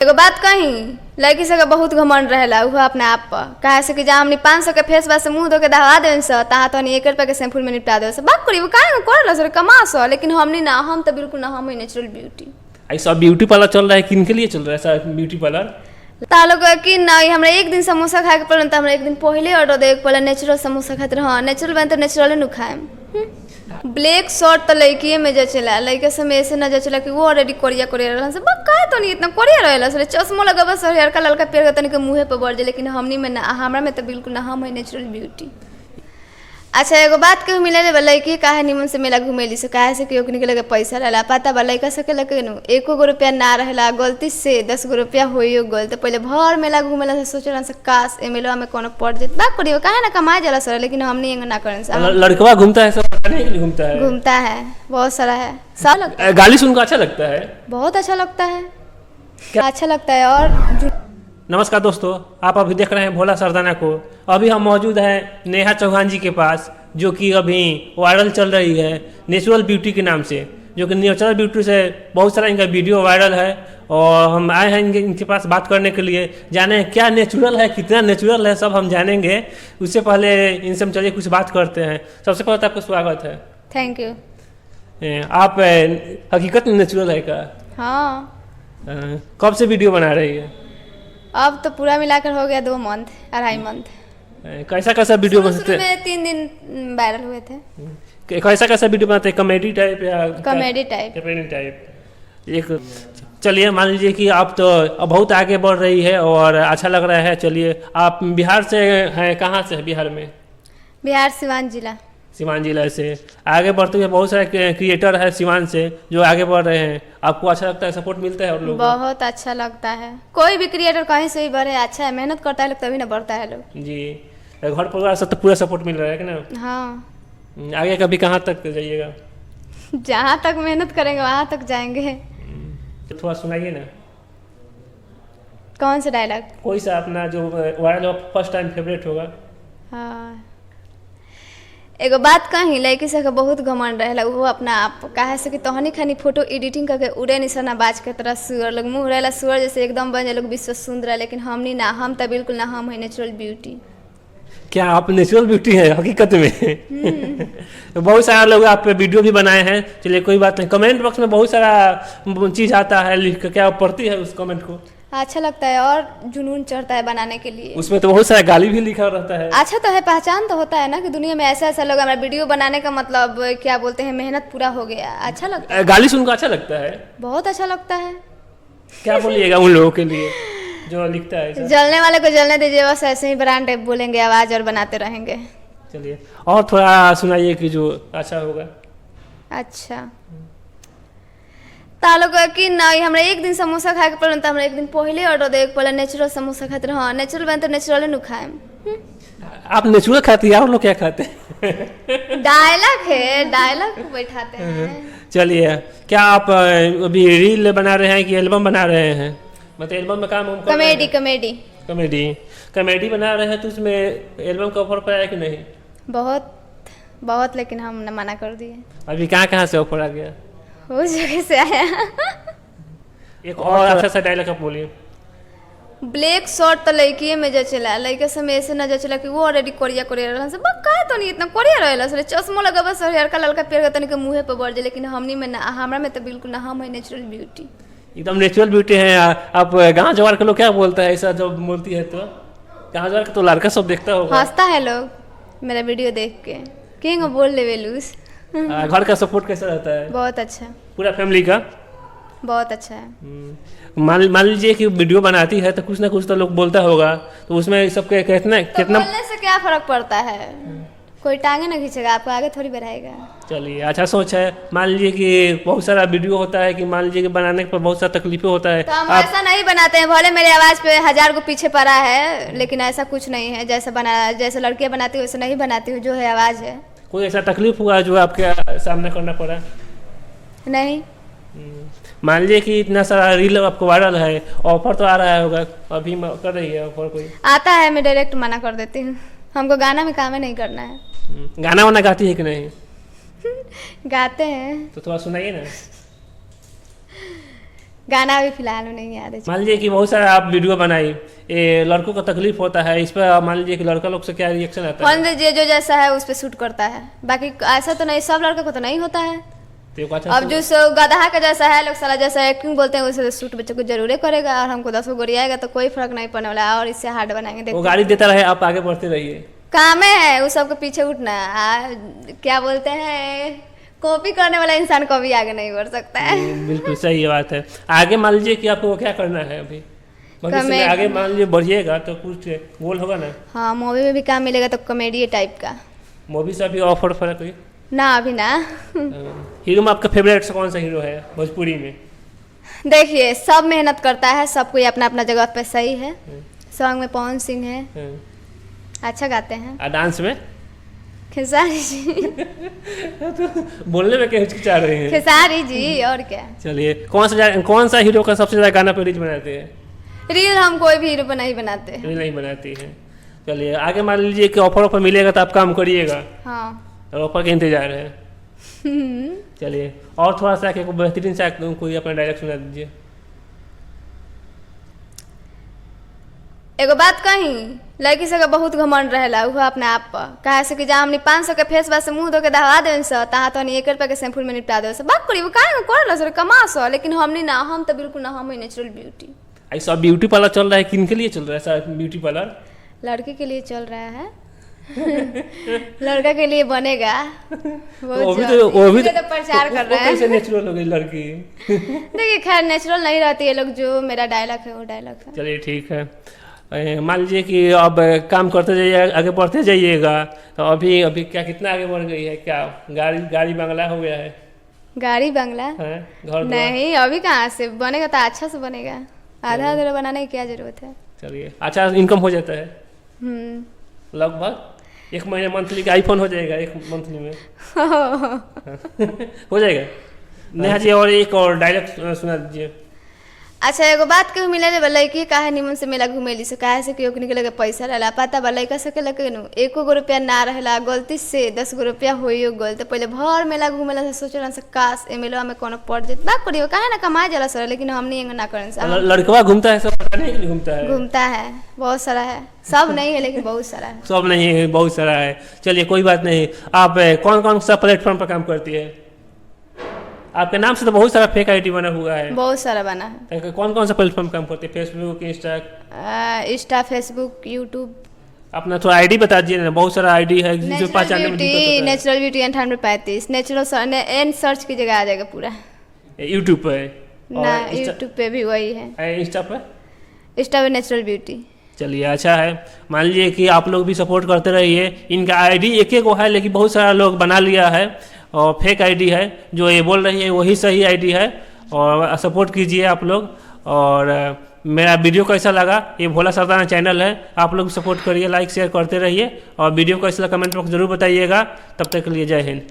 एगो बात कही, लड़की सब के बहुत घमंड रहेला उहो अपने आप पर। काहे से कि जहाँ हमनी 500 के फेस वाश से मुंह धो के दहवा देन स तहाँ तो 1 रुपया के शैम्पू में निपटा दे। बात करी वो काहे करला सर कमा स, लेकिन हमनी ना, हम तो बिल्कुल ना, हम ही नेचुरल ब्यूटी। ऐसा ब्यूटी पार्लर चल रहा है, किन के लिए चल रहा है ऐसा ब्यूटी पार्लर? तालो कि नहीं, हमरा एक दिन समोसा खाए के पड़ल त हमरा एक दिन पहले ऑर्डर दे के पड़ल नेचुरल समोसा खातिर। हाँ नेचुरल बन तो नेचुरल नु खाएम। ब्लैक शर्ट तो लड़की में जचेला, लड़के से में ऐसे न जचेला कि वो ऑलरेडी कोरिया कोरिया रहला से काहे तो नहीं इतना कोरिया रहेला सर। चश्मो लगबा सर, हल्का ललका पेड़ के तनी के मुंहे पे बढ़ जाए, लेकिन हमनी में ना, हमरा में तो बिल्कुल ना, हम है नेचुरल ब्यूटी। अच्छा एगो बात के मिले ले लड़की काहे निमन से मेला घुमेली से, काहे से कि ओकनी के लगे पैसा रहला, पता बा लड़का सके लगे नु 1 गो रुपया ना रहेला, गलती से 10 गो रुपया होइयो गल तो पहले भर मेला घुमेला से सोचला से काश ए मेला में कोनो पड़ जात। बात करियो काहे ना कमाए जाला सर, लेकिन हमनी एंग ना करन से। लड़कवा घूमता है सब पकाने के लिए घूमता है? घूमता है, बहुत सारा है, सब लगता है। गाली सुनकर अच्छा लगता है? बहुत अच्छा लगता है, क्या अच्छा लगता है। और नमस्कार दोस्तों, आप अभी देख रहे हैं भोला सरदाना को। अभी हम मौजूद हैं नेहा चौहान जी के पास, जो कि अभी वायरल चल रही है नेचुरल ब्यूटी के नाम से, जो कि नेचुरल ब्यूटी से बहुत सारा इनका वीडियो वायरल है। और हम आए हैं इनके पास बात करने के लिए, जाने क्या नेचुरल है, कितना नेचुरल है, सब हम जानेंगे। उससे पहले इनसे हम चलिए कुछ बात करते हैं। सबसे पहले तो आपका स्वागत है। Thank you. आप हकीकत में नेचुरल है क्या? हाँ। कब से वीडियो बना रही है? अब तो पूरा मिलाकर हो गया 2 मंथ, 2.5 मंथ। कैसा कैसा वीडियो बनाते हैं? 3 दिन वायरल हुए थे। कैसा कैसा वीडियो बनाते हैं? कॉमेडी टाइप या कॉमेडी टाइप? Comedy type. एक चलिए मान लीजिए कि आप तो बहुत आगे बढ़ रही है और अच्छा लग रहा है। चलिए आप बिहार से हैं, कहाँ से है बिहार में? बिहार सिवान जिला। सिवान जिला से आगे बढ़ते हुए बहुत सारे क्रिएटर है सिवान से जो आगे बढ़ रहे हैं। आपको अच्छा लगता है, सपोर्ट मिलता है? और लोग बहुत अच्छा लगता है, कोई भी क्रिएटर कहीं से ही बढ़े, अच्छा है, मेहनत करता है लोग तभी ना बढ़ता है लोग। जी, घर परिवार से तो पूरा सपोर्ट मिल रहा है कि ना? हाँ। आगे कभी कहाँ तक जाइएगा? जहाँ तक मेहनत करेंगे वहाँ तक जाएंगे। थोड़ा सुनाइए ना। कौन सा डायलॉग? कोई सा अपना जो वायरल फर्स्ट टाइम फेवरेट होगा। हाँ एगो बात कही, लड़की सब के बहुत घमंड रहेला वो अपना आप। काहे से कि तहनी खानी फोटो एडिटिंग करके उड़े निशाना बाज के तरह सुअर लोग मुँह रहेला, सुअर जैसे एकदम बन जाए लोग विश्व सुंदर है, लेकिन हमनी ना, हम तो बिल्कुल ना, हम है नेचुरल ब्यूटी। क्या आप नेचुरल ब्यूटी है हकीकत में? बहुत सारा लोग आप पे वीडियो भी बनाए हैं। चलिए कोई बात नहीं, कमेंट बॉक्स में बहुत सारा चीज़ आता है लिख कर, क्या आप पढ़ती है उस कमेंट को? अच्छा लगता है और जुनून चढ़ता है बनाने के लिए। उसमें तो बहुत सारा गाली भी लिखा रहता है। अच्छा तो है, पहचान तो होता है ना कि दुनिया में ऐसा ऐसा लोग, हमारा वीडियो बनाने का मतलब क्या बोलते हैं, मेहनत पूरा हो गया, अच्छा लगता है। गाली सुनकर अच्छा लगता है? बहुत अच्छा लगता है। क्या बोलिएगा उन लोगों के लिए जो लिखता है? जलने वाले को जलने दीजिए, बस ऐसे ही ब्रांड बोलेंगे आवाज और बनाते रहेंगे। चलिए और थोड़ा सुनाइए कि जो अच्छा होगा। अच्छा तालो कि नहीं, हमरा एक दिन समोसा खाए के पड़ल त हमरा एक दिन पहले ऑर्डर दे के पड़ल नेचुरल समोसा खातिर। हाँ नेचुरल बन तो नेचुरल नु खाएम। आप नेचुरल खाती है, और लोग क्या खाते हैं? डायलॉग है, डायलॉग बैठाते हैं। चलिए क्या आप अभी रील बना रहे हैं कि एल्बम बना रहे हैं? मतलब एल्बम में काम हम कॉमेडी कॉमेडी कॉमेडी कॉमेडी बना रहे हैं, तो उसमें एल्बम का ऑफर पाया कि नहीं? बहुत बहुत, लेकिन हम न मना कर दिए। अभी कहाँ कहाँ से ऑफर आ गया? उस जगह से आया। एक और अच्छा सा डायलॉग आप बोलिए। ब्लैक शर्ट तो लड़की में जचेला, लड़के से में ऐसे न जचेला कि वो ऑलरेडी कोरिया कोरिया रहला से काहे तो नहीं इतना कोरिया रहेला सर। चश्मो लगबा सर, हल्का ललका पेड़ के तनी के मुंहे पे बढ़ जाए, लेकिन हमनी में ना, हमरा में तो बिल्कुल ना, हम है नेचुरल ब्यूटी। एकदम नेचुरल ब्यूटी है। आप गाँव जवार के लोग क्या बोलता है ऐसा जब बोलती है? तो गाँव जवार का तो लड़का सब देखता होगा, हंसता है लोग मेरा वीडियो देख के, किंग बोल ले वेलूस। घर का सपोर्ट कैसा रहता है? बहुत अच्छा। पूरा फैमिली का बहुत अच्छा है। मान लीजिए कि वीडियो बनाती है तो कुछ ना कुछ तो लोग बोलता होगा, तो उसमें सबके कितना तो बोलने से क्या फर्क पड़ता है? कोई टांगे ना खींचेगा, आपको आगे थोड़ी बढ़ाएगा। चलिए अच्छा सोच है। मान लीजिए कि बहुत सारा वीडियो होता है कि मान लीजिए कि बनाने पर बहुत सारा तकलीफें होता है, तो हम ऐसा नहीं बनाते हैं। भले मेरे आवाज पे 1000 को पीछे पड़ा है, लेकिन ऐसा कुछ नहीं है। जैसे लड़कियां बनाती है वैसे नहीं बनाती हूँ, जो है आवाज है। कोई ऐसा तकलीफ हुआ जो आपके सामना करना पड़ा? नहीं। मान लीजिए कि इतना सारा रील आपको वायरल है, ऑफर तो आ रहा होगा, अभी कर रही है ऑफर? कोई आता है, मैं डायरेक्ट मना कर देती हूँ। हमको गाना में काम नहीं करना है। गाना वाना गाती है कि नहीं? गाते हैं। तो थोड़ा सुनाइए ना। गाना अभी फिलहाल में नहीं याद है। मान लीजिए कि बहुत सारा आप वीडियो बनाई, ये लड़कों को तकलीफ होता है, इस पर मान लीजिए कि लड़का लोग से क्या रिएक्शन आता है? मान लीजिए जो जैसा है उस पर शूट करता है, बाकी ऐसा तो नहीं, सब लड़का को तो नहीं होता है। तो एक अच्छा अब जो गधा का जैसा है लोग साला जैसा एक्टिंग बोलते हैं वैसे शूट बच्चों को जरूर करेगा, और हमको 10 गोरियाएगा तो कोई फर्क नहीं पड़ने वाला है, और इससे हार्ड बनाएंगे। वो देखो गाड़ी देता रहे, आप आगे बढ़ते रहिए। काम है उस सबके पीछे उठना। क्या बोलते हैं, कॉपी करने वाला इंसान कभी आगे नहीं बढ़ सकता है। बिल्कुल सही बात है। आगे मान लीजिए कि आपको क्या करना है अभी भविष्य में, आगे मान लीजिए बढ़िएगा तो कुछ गोल होगा ना? हाँ, मूवी में भी काम मिलेगा तो कॉमेडी टाइप का। मूवी से अभी ऑफर फर्क कोई ना अभी ना। हीरो में आपका फेवरेट कौन सा हीरो है भोजपुरी में? देखिए सब मेहनत करता है, सब कोई अपना अपना जगह पे सही है। सॉन्ग में पवन सिंह है, अच्छा गाते हैं। और डांस में खेसारी जी। तो बोलने में क्या हिचकिचा रहे हैं? खेसारी जी, और क्या। चलिए कौन सा हीरो का सबसे ज्यादा गाना पे रील बनाते हैं? रील हम कोई भी हीरो पर नहीं बनाते। रील नहीं बनाती हैं। चलिए आगे मान लीजिए कि ऑफर मिलेगा तो आप काम करिएगा। हाँ। और ऑफर का इंतजार है। चलिए और थोड़ा सा कोई बेहतरीन सा कोई अपना डायलॉग सुना दीजिए। एगो बात कही, लड़की सब बहुत घमंड रहेला हुआ अपने आप पर, कहे से कि जहाँ हमने 500 के फेस वाश से मुंह धो के दहवा देन से तहाँ तो 1 रुपया के शैम्पूल में निपटा दे। बात करी वो काहे कर सर कमा सो, लेकिन हमने ना, हम तो बिल्कुल ना, हम नेचुरल ब्यूटी। आई सब ब्यूटी पार्लर चल रहा है, किन के लिए चल रहा है सर ब्यूटी पार्लर? लड़के के लिए चल रहा है। लड़का के लिए बनेगा। वो भी तो प्रचार कर रहा है। कैसे नेचुरल हो गई लड़की? देखिए खैर नेचुरल नहीं रहती है लोग, जो मेरा डायलॉग है वो डायलॉग है। चलिए ठीक है। मान लीजिए कि अब काम करते जाइए, आगे बढ़ते जाइएगा, तो अभी क्या कितना आगे बढ़ गई है? क्या गाड़ी बंगला हो गया है? गाड़ी बंगला घर द्वार? नहीं, अभी कहाँ से बनेगा, तो अच्छा से बनेगा, आधा अधूरा बनाने की क्या जरूरत है। चलिए अच्छा इनकम हो जाता है लगभग 1 महीने मंथली का आईफोन हो जाएगा 1 मंथली में। हो जाएगा। नेहा जी और एक और डायलॉग सुना दीजिए। अच्छा एगो बात कहूँ, मिले लड़की काहे निमन से मेला घुमेली से, काहे से कि निकले के पैसा रहला, पता बा लड़का सके लगे नु 1 गो रुपया ना रहेला, गलती से 10 गो रुपया होइयो गल, तो पहले भर मेला घूमेला से सोचलन से काश ए मेला में कोनो पड़ जात, बात करियो काहे ना कमाए जाला सर, लेकिन हमनी एंग ना करन से। लड़कवा घूमता है सब, पता नहीं कि घूमता है? घूमता है, बहुत सारा है, सब नहीं है लेकिन बहुत सारा है। सब नहीं है, बहुत सारा है। चलिए कोई बात नहीं। आप कौन कौन सा प्लेटफॉर्म पर काम करती है? आपके नाम से तो बहुत सारा फेक आईडी बना हुआ है। बहुत सारा बना है। कौन कौन सा प्लेटफॉर्म काम करते हैं? Facebook, Insta, Facebook, YouTube. अपना थोड़ा आईडी बता दीजिए ना, बहुत सारा आईडी है जिसे पहचानने में दिक्कत होता है। नेचुरल ब्यूटी 9835 नेचुरल एन सर्च की जगह आ जाएगा पूरा। यूट्यूब पे ना, यूट्यूब पे भी वही है। इंस्टा पे? इंस्टा पे नेचुरल ब्यूटी। चलिए अच्छा है। मान लीजिए कि आप लोग भी सपोर्ट करते रहिए। इनका आईडी एक एक है, लेकिन बहुत सारा लोग बना लिया है और फेक आईडी है। जो ये बोल रही है वही सही आईडी है, और सपोर्ट कीजिए आप लोग। और मेरा वीडियो कैसा लगा, ये भोला सरदाना चैनल है, आप लोग सपोर्ट करिए, लाइक शेयर करते रहिए, और वीडियो कैसा लगा कमेंट बॉक्स जरूर बताइएगा। तब तक के लिए जय हिंद।